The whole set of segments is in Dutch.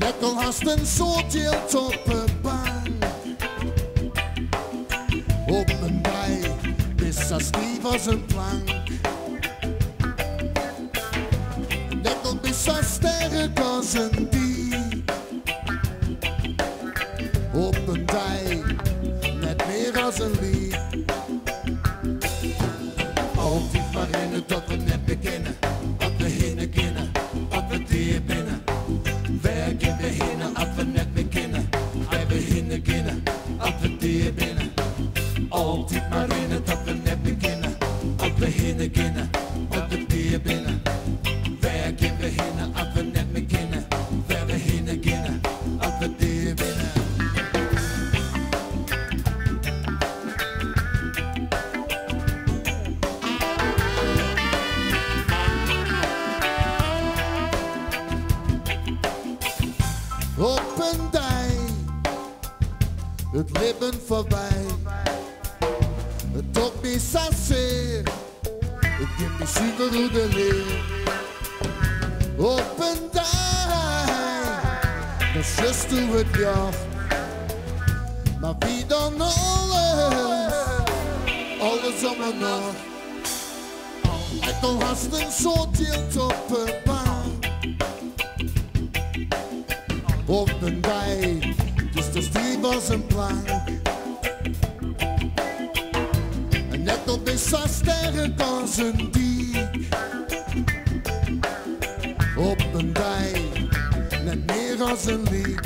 net al haast een soortdeelt op de bank. Op een bij is als lief als een plank. Net al is als sterk als een dier. Op een dij, net meer als een lied. Altijd maar in het dat we net beginnen. Dat we heen kennen, dat we dier binnen. Werken we heen, dat we net beginnen. Wij we heen kennen, dat we dier binnen. Altijd maar in het dat we net beginnen. Dat we heen kennen, dat we dier binnen. Werken we heen, dat we net beginnen. Wij we heen kennen, dat we dier binnen. Op een dij, het leven voorbij. Het top is zeer, het kind is super hoe de leer. Op een dij, dat is just hoe het jacht. Maar wie dan alles om en nog. Het al haast een soort deelt op een baan. Op een dij, dus de stier was een plank. En net op is zo sterk als een dier. Op een dij, net meer als een lied.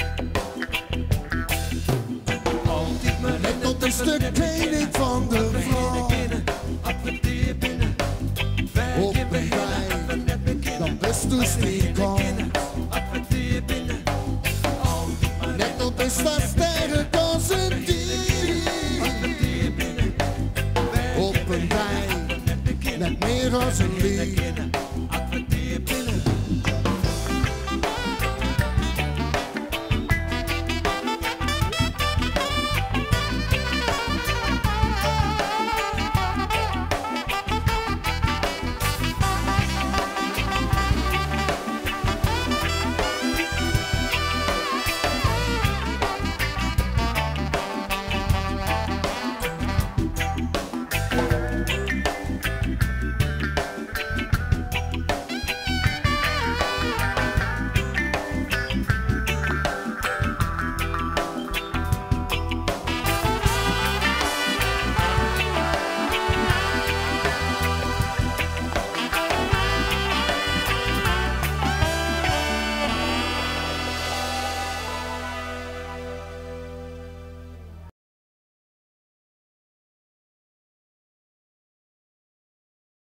Net op een stuk kleding van de vrouw. Op een dij, dan best dus die kant. Is dat sterk als een dier. Op een dij, net meer als een lied.